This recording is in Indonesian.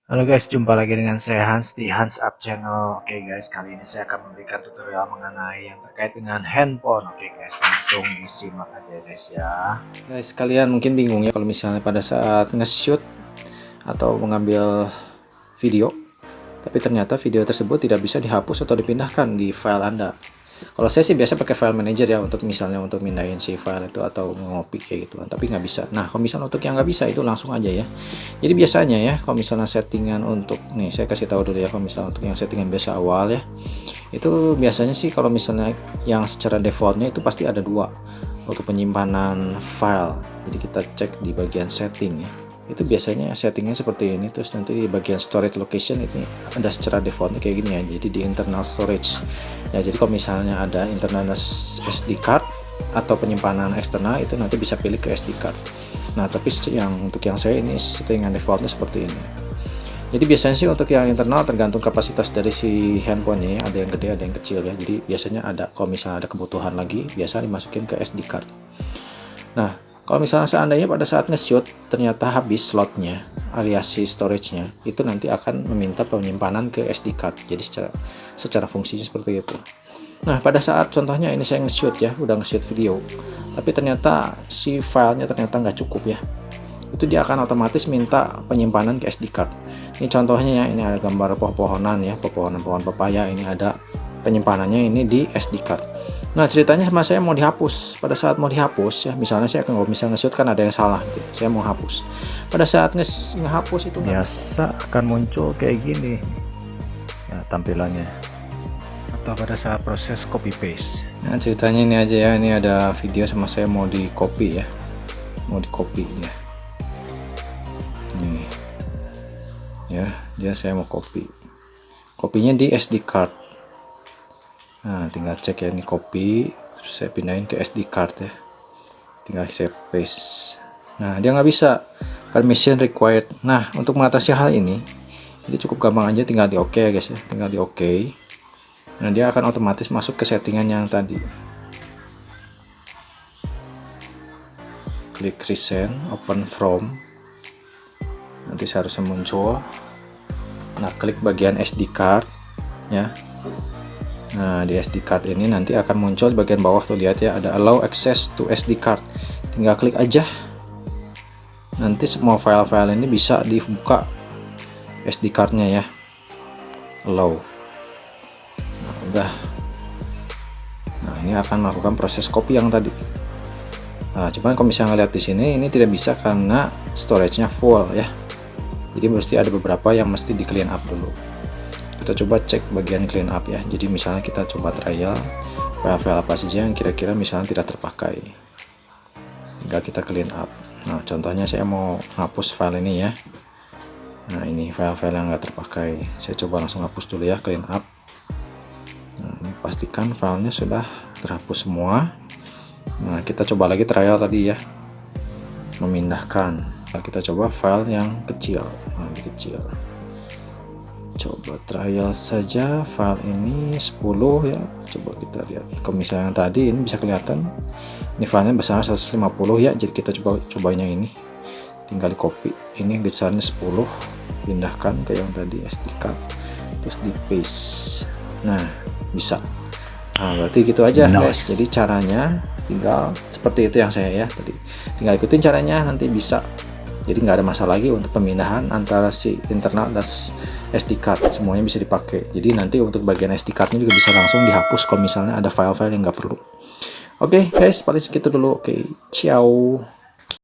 Halo guys, jumpa lagi dengan saya Hans di Hans Up Channel. Oke guys, kali ini saya akan memberikan tutorial mengenai yang terkait dengan handphone. Oke guys, langsung disimak aja guys ya. Guys, kalian mungkin bingung ya kalau misalnya pada saat nge-shoot atau mengambil video, tapi ternyata video tersebut tidak bisa dihapus atau dipindahkan di file Anda. Kalau saya sih biasa pakai file manager ya, untuk misalnya untuk mindahin si file itu atau ngopi kayak gitu kan, tapi nggak bisa. Nah, kalau misalnya untuk yang nggak bisa itu langsung aja ya. Jadi biasanya ya, kalau misalnya settingan untuk nih, saya kasih tahu dulu ya, kalau misalnya untuk yang settingan biasa awal ya, itu biasanya sih kalau misalnya yang secara defaultnya itu pasti ada dua untuk penyimpanan file. Jadi kita cek di bagian setting ya, itu biasanya settingnya seperti ini. Terus nanti di bagian storage location ini ada secara defaultnya kayak gini ya, jadi di internal storage ya. Jadi kalau misalnya ada internal SD card atau penyimpanan eksternal itu nanti bisa pilih ke SD card. Nah, tapi yang untuk yang saya ini settingan defaultnya seperti ini. Jadi biasanya sih untuk yang internal tergantung kapasitas dari si handphonenya ya, ada yang gede ada yang kecil ya. Jadi biasanya ada, kalau misalnya ada kebutuhan lagi biasa dimasukin ke SD card. Nah, kalau misalnya seandainya pada saat nge-shoot ternyata habis slotnya alias si storage-nya, itu nanti akan meminta penyimpanan ke SD card. Jadi secara fungsinya seperti itu. Nah, pada saat contohnya ini saya nge-shoot ya, udah nge-shoot video, tapi ternyata si filenya ternyata nggak cukup ya, itu dia akan otomatis minta penyimpanan ke SD card. Ini contohnya ya, ini ada gambar pepohonan ya, pepohonan pohon pepaya, ini ada penyimpanannya ini di SD card. Nah, ceritanya sama saya mau dihapus. Pada saat mau dihapus ya, misalnya saya kalau misalnya nge-shoot kan ada yang salah gitu, saya mau hapus. Pada saat ngehapus itu biasa akan muncul kayak gini ya tampilannya, atau pada saat proses copy paste. Nah, ceritanya ini aja ya, ini ada video sama saya mau di copy ya, mau di copy ya. Nih ya, dia saya mau copy, kopinya di SD card. Nah, tinggal cek ya, ini copy, terus saya pindahin ke SD card ya, tinggal saya paste. Nah, dia nggak bisa, permission required. Nah, untuk mengatasi hal ini jadi cukup gampang aja, tinggal di OK ya guys ya, tinggal di OK. Nah, dia akan otomatis masuk ke settingan yang tadi. Klik resend, open from, nanti seharusnya muncul. Nah, klik bagian SD card ya. Nah, di SD card ini nanti akan muncul di bagian bawah tuh, lihat ya, ada allow access to SD card. Tinggal klik aja. Nanti semua file-file ini bisa dibuka SD cardnya ya. Allow. Nah, udah. Nah, ini akan melakukan proses copy yang tadi. Nah, cuman kalau misalnya lihat di sini ini tidak bisa karena storage-nya full ya. Jadi mesti ada beberapa yang mesti di clean up dulu. Kita coba cek bagian clean up ya. Jadi misalnya kita coba trial file-file apa saja yang kira-kira misalnya tidak terpakai, tinggal kita clean up. Nah, contohnya saya mau hapus file ini ya. Nah, ini file-file yang nggak terpakai, saya coba langsung hapus dulu ya, clean up. Nah, ini pastikan filenya sudah terhapus semua. Nah, kita coba lagi trial tadi ya, memindahkan. Nah, kita coba file yang kecil. Nah, lebih kecil, coba trial saja file ini 10 ya. Coba kita lihat, kalau misalnya yang tadi ini bisa kelihatan ini filenya besar 150 ya, jadi kita cobain yang ini, tinggal di copy, ini besarnya 10, pindahkan ke yang tadi SD card, terus di paste. Nah, bisa. Nah, berarti gitu aja guys. Jadi caranya tinggal seperti itu yang saya ya tadi, tinggal ikutin caranya, nanti bisa. Jadi nggak ada masalah lagi untuk pemindahan antara si internal dan SD card, semuanya bisa dipakai. Jadi nanti untuk bagian SD cardnya juga bisa langsung dihapus kalau misalnya ada file-file yang nggak perlu. Oke guys, paling segitu dulu. Oke, ciao.